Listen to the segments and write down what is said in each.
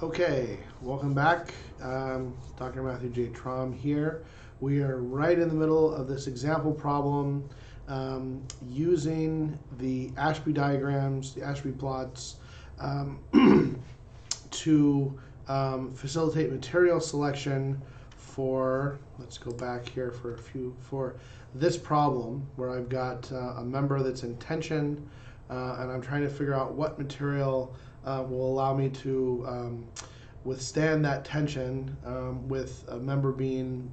Okay, welcome back. Dr. Matthew J. Trom here. We are right in the middle of this example problem using the Ashby diagrams, the Ashby plots, to facilitate material selection for, let's go back here for this problem where I've got a member that's in tension and I'm trying to figure out what material will allow me to withstand that tension with a member being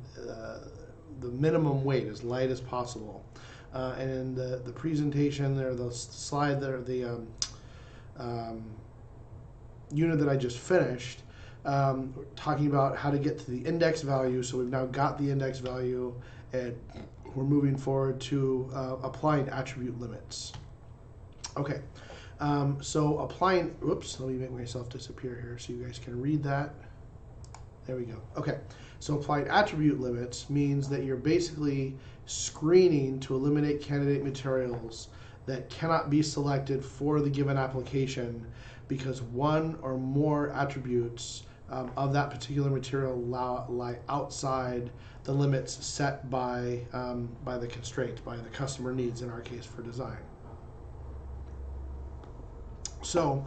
the minimum weight, as light as possible. And in the presentation there, the slide there, the unit that I just finished, talking about how to get to the index value. So we've now got the index value and we're moving forward to applying attribute limits. Okay, so applying, oops, let me make myself disappear here so you guys can read that. There we go. Okay, so applying attribute limits means that you're basically screening to eliminate candidate materials that cannot be selected for the given application because one or more attributes of that particular material lie outside the limits set by the constraint, by the customer needs, in our case for design. So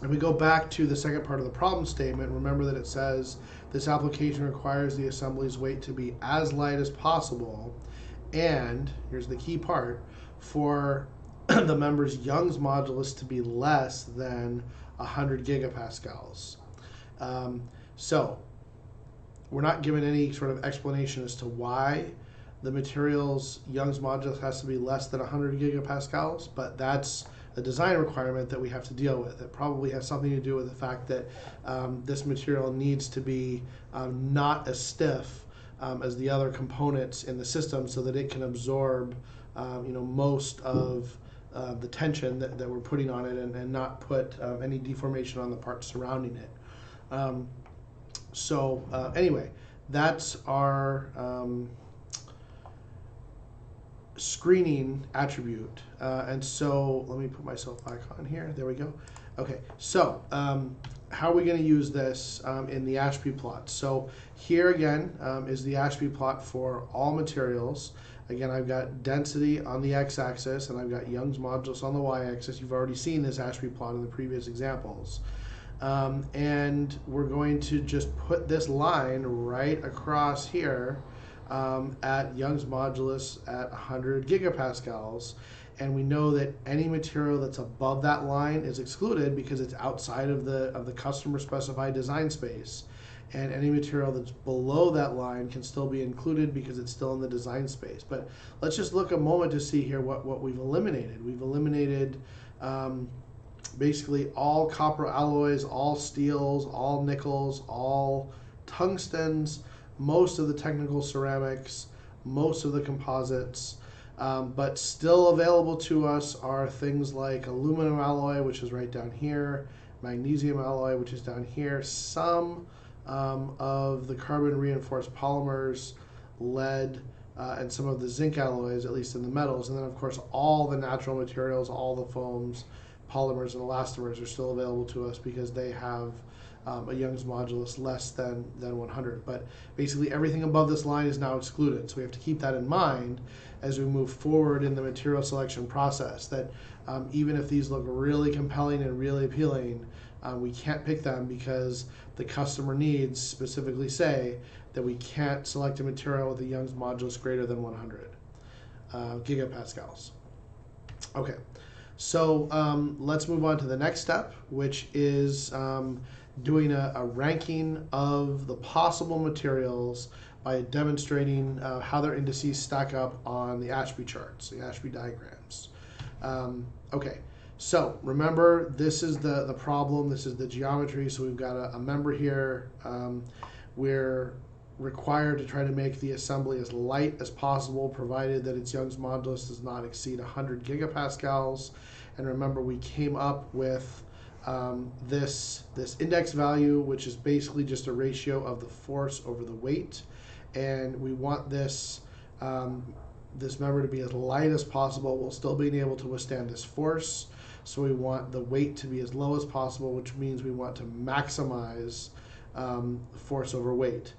if we go back to the second part of the problem statement, remember that it says this application requires the assembly's weight to be as light as possible, and here's the key part, for the member's Young's modulus to be less than 100 gigapascals. So we're not given any sort of explanation as to why the material's Young's modulus has to be less than 100 gigapascals, but that's a design requirement that we have to deal with. It probably has something to do with the fact that this material needs to be not as stiff as the other components in the system so that it can absorb most of the tension that we're putting on it and not put any deformation on the parts surrounding it. Anyway, that's our screening attribute. And so let me put myself back on here. There we go. Okay, so how are we going to use this in the Ashby plot? So here again is the Ashby plot for all materials. Again, I've got density on the x-axis and I've got Young's modulus on the y-axis. You've already seen this Ashby plot in the previous examples. And we're going to just put this line right across here at Young's modulus at 100 gigapascals, and we know that any material that's above that line is excluded because it's outside of the customer specified design space, and any material that's below that line can still be included because it's still in the design space. But let's just look a moment to see here what we've eliminated. We've eliminated basically all copper alloys, all steels, all nickels, all tungstens, most of the technical ceramics, most of the composites, but still available to us are things like aluminum alloy, which is right down here, magnesium alloy, which is down here, some of the carbon reinforced polymers, lead, and some of the zinc alloys, at least in the metals, and then of course all the natural materials, all the foams, polymers, and elastomers are still available to us because they have a Young's modulus less than 100. But basically everything above this line is now excluded. So we have to keep that in mind as we move forward in the material selection process, that even if these look really compelling and really appealing, we can't pick them because the customer needs specifically say that we can't select a material with a Young's modulus greater than 100 gigapascals. Okay. So let's move on to the next step, which is doing a ranking of the possible materials by demonstrating how their indices stack up on the Ashby charts, the Ashby diagrams. Okay, so remember, this is the problem, this is the geometry. So we've got a member here. We're required to try to make the assembly as light as possible, provided that its Young's modulus does not exceed 100 gigapascals. And remember, we came up with this index value, which is basically just a ratio of the force over the weight, and we want this this member to be as light as possible while still being able to withstand this force. So we want the weight to be as low as possible, which means we want to maximize force over weight.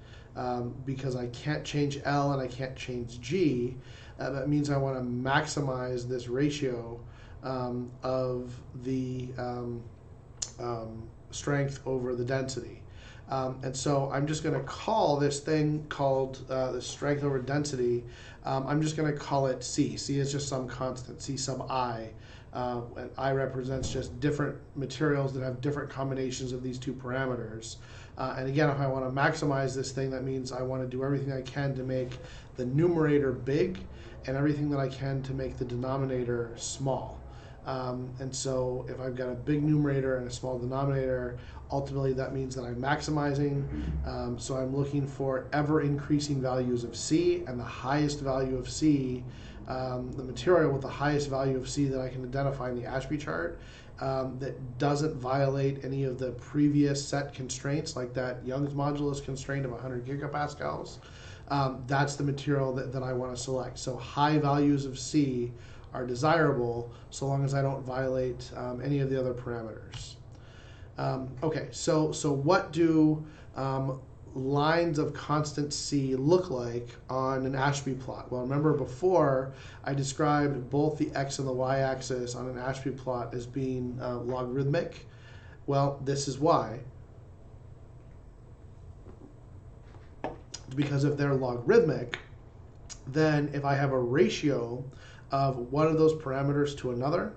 Because I can't change L and I can't change G, that means I want to maximize this ratio of the strength over the density. And so I'm just going to call this thing called the strength over density, I'm just going to call it C. C is just some constant, C sub I. And I represents just different materials that have different combinations of these two parameters. And again, if I want to maximize this thing, that means I want to do everything I can to make the numerator big and everything that I can to make the denominator small. And so if I've got a big numerator and a small denominator, ultimately that means that I'm maximizing. So I'm looking for ever increasing values of C, and the highest value of C, the material with the highest value of C that I can identify in the Ashby chart, that doesn't violate any of the previous set constraints, like that Young's modulus constraint of 100 gigapascals. That's the material that I want to select. So high values of C are desirable so long as I don't violate any of the other parameters. Okay, so what do lines of constant C look like on an Ashby plot? Well, remember before I described both the x and the y-axis on an Ashby plot as being logarithmic. Well, this is why. Because if they're logarithmic, then if I have a ratio of one of those parameters to another,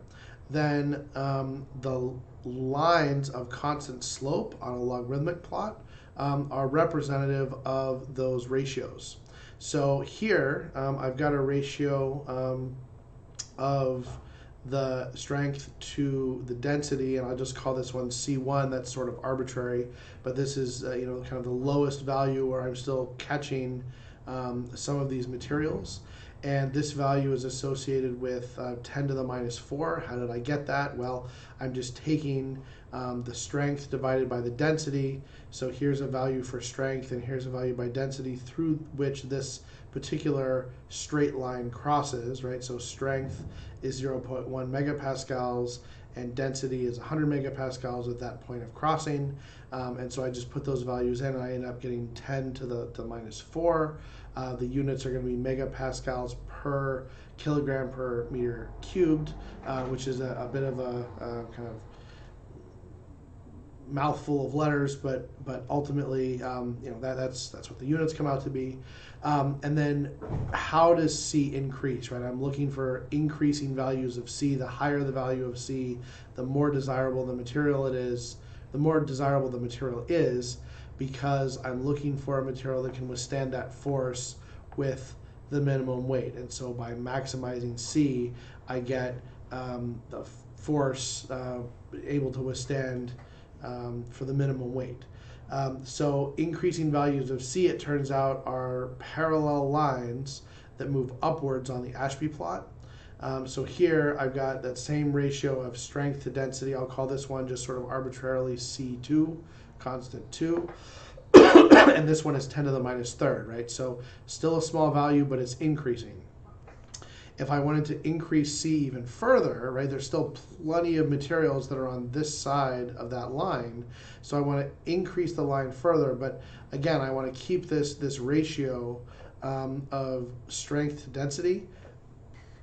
then the lines of constant slope on a logarithmic plot are representative of those ratios. So here I've got a ratio of the strength to the density, and I'll just call this one C1. That's sort of arbitrary, but this is kind of the lowest value where I'm still catching some of these materials. And this value is associated with 10 to the minus 4. How did I get that? Well, I'm just taking the strength divided by the density. So here's a value for strength, and here's a value by density through which this particular straight line crosses, right? So strength is 0.1 megapascals, and density is 100 megapascals at that point of crossing. And so I just put those values in, and I end up getting 10 to the minus 4. The units are going to be megapascals per kilogram per meter cubed, which is a bit of a kind of mouthful of letters, but ultimately, that's what the units come out to be. And then, how does C increase? Right, I'm looking for increasing values of C. The higher the value of C, the more desirable the material it is. The more desirable the material is, because I'm looking for a material that can withstand that force with the minimum weight. And so by maximizing C, I get the force able to withstand for the minimum weight. So increasing values of C, it turns out, are parallel lines that move upwards on the Ashby plot. So here I've got that same ratio of strength to density. I'll call this one just sort of arbitrarily C2, constant 2. And this one is 10 to the minus 3rd, right? So still a small value, but it's increasing. If I wanted to increase C even further, right, there's still plenty of materials that are on this side of that line. So I want to increase the line further, but again, I want to keep this ratio of strength to density.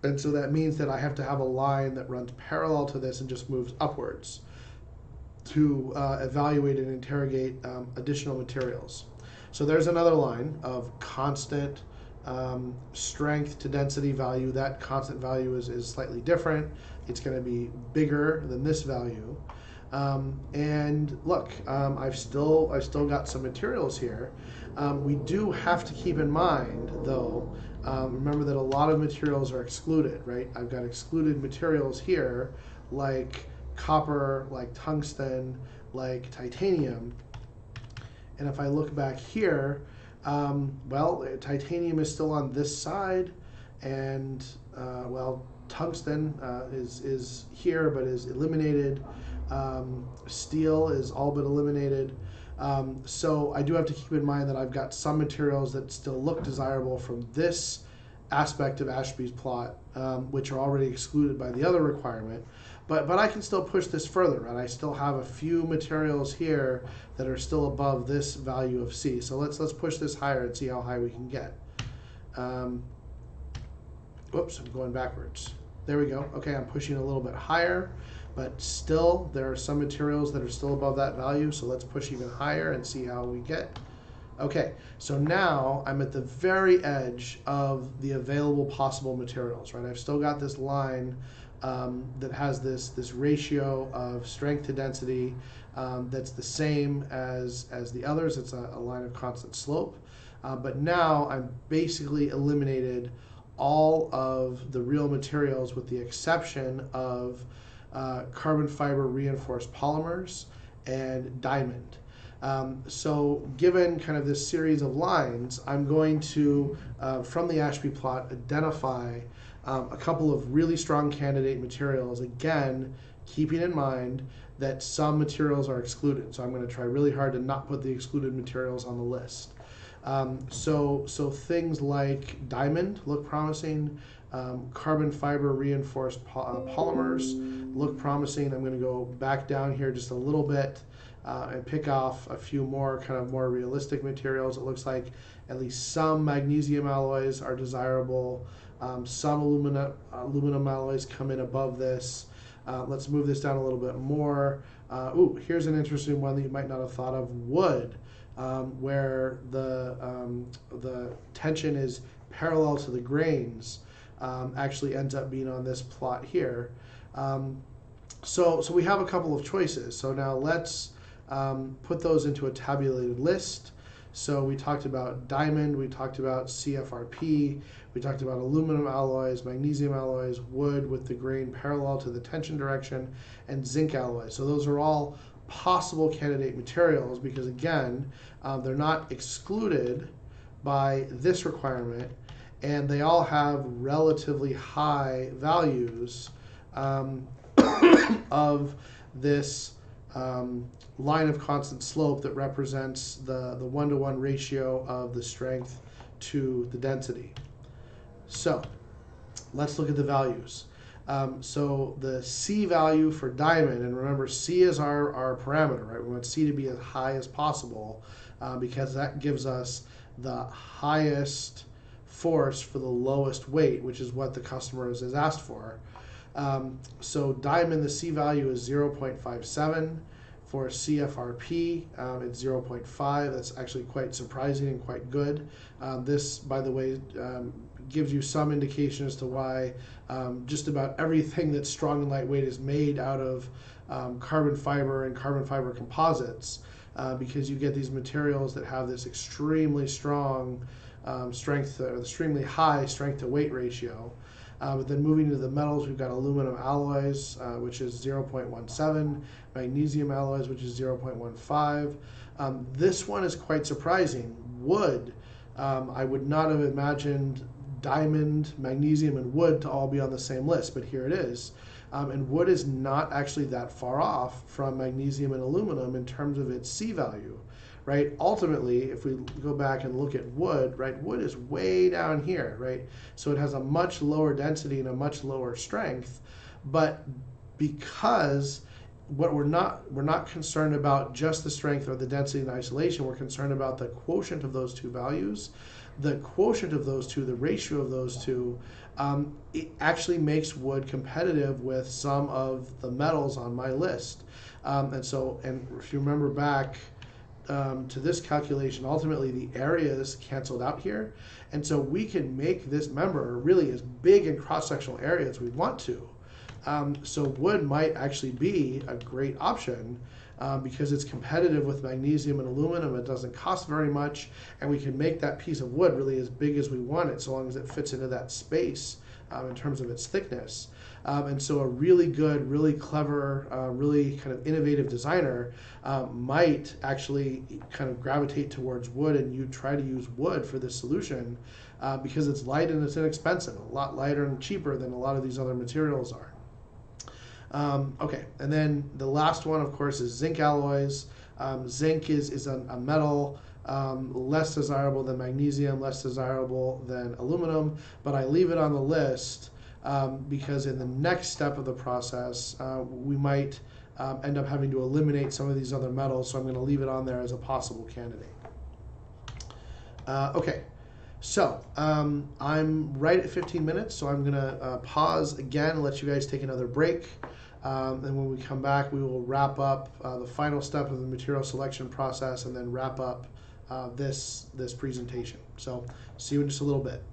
And so that means that I have to have a line that runs parallel to this and just moves upwards to evaluate and interrogate additional materials. So there's another line of constant strength to density value. That constant value is slightly different. It's going to be bigger than this value. And look, I've still got some materials here. We do have to keep in mind, though, remember that a lot of materials are excluded, right? I've got excluded materials here, like copper, like tungsten, like titanium. And if I look back here, well, titanium is still on this side, and well, tungsten is here but is eliminated. Steel is all but eliminated. So I do have to keep in mind that I've got some materials that still look desirable from this aspect of Ashby's plot, which are already excluded by the other requirement. but I can still push this further, right? I still have a few materials here that are still above this value of C. So let's push this higher and see how high we can get. Whoops, I'm going backwards. There we go. Okay, I'm pushing a little bit higher, but still there are some materials that are still above that value. So let's push even higher and see how we get. Okay, so now I'm at the very edge of the available possible materials, right? I've still got this line that has this ratio of strength to density that's the same as the others. It's a line of constant slope. But now I'm basically eliminated all of the real materials with the exception of carbon fiber reinforced polymers and diamond. So given kind of this series of lines, I'm going to, from the Ashby plot, identify a couple of really strong candidate materials, again, keeping in mind that some materials are excluded. So I'm going to try really hard to not put the excluded materials on the list. So things like diamond look promising, carbon fiber reinforced polymers look promising. I'm going to go back down here just a little bit and pick off a few more kind of more realistic materials. It looks like at least some magnesium alloys are desirable. Some aluminum alloys come in above this. Let's move this down a little bit more. Here's an interesting one that you might not have thought of: wood, where the tension is parallel to the grains, actually ends up being on this plot here. So we have a couple of choices. So now let's put those into a tabulated list. So we talked about diamond, we talked about CFRP, we talked about aluminum alloys, magnesium alloys, wood with the grain parallel to the tension direction, and zinc alloys. So those are all possible candidate materials because, again, they're not excluded by this requirement, and they all have relatively high values of this line of constant slope that represents the one-to-one ratio of the strength to the density. So let's look at the values. So the C value for diamond, and remember C is our parameter, right? We want C to be as high as possible because that gives us the highest force for the lowest weight, which is what the customer has asked for. So diamond, the C value is 0.57. For CFRP, it's 0.5. That's actually quite surprising and quite good. This, by the way, gives you some indication as to why just about everything that's strong and lightweight is made out of carbon fiber and carbon fiber composites, because you get these materials that have this extremely strong strength, or extremely high strength to weight ratio. But then moving to the metals, we've got aluminum alloys, which is 0.17, magnesium alloys, which is 0.15. This one is quite surprising. Wood, I would not have imagined diamond, magnesium, and wood to all be on the same list, but here it is. And wood is not actually that far off from magnesium and aluminum in terms of its C value. Right? Ultimately, if we go back and look at wood, right, wood is way down here, right? So it has a much lower density and a much lower strength, but because we're not concerned about just the strength or the density in isolation, we're concerned about the quotient of those two values. The quotient of those two, the ratio of those two, it actually makes wood competitive with some of the metals on my list. And if you remember back to this calculation, ultimately the area is canceled out here, and so we can make this member really as big in cross-sectional area as we want to. So wood might actually be a great option because it's competitive with magnesium and aluminum. It doesn't cost very much, and we can make that piece of wood really as big as we want it, so long as it fits into that space in terms of its thickness. And so a really good, really clever, really kind of innovative designer might actually kind of gravitate towards wood, and you try to use wood for this solution because it's light and it's inexpensive, a lot lighter and cheaper than a lot of these other materials are. Okay, and then the last one, of course, is zinc alloys. Zinc is a metal less desirable than magnesium, less desirable than aluminum, but I leave it on the list because in the next step of the process, we might end up having to eliminate some of these other metals, so I'm going to leave it on there as a possible candidate. Okay, so I'm right at 15 minutes, so I'm going to pause again and let you guys take another break. And when we come back, we will wrap up the final step of the material selection process and then wrap up this presentation. So see you in just a little bit.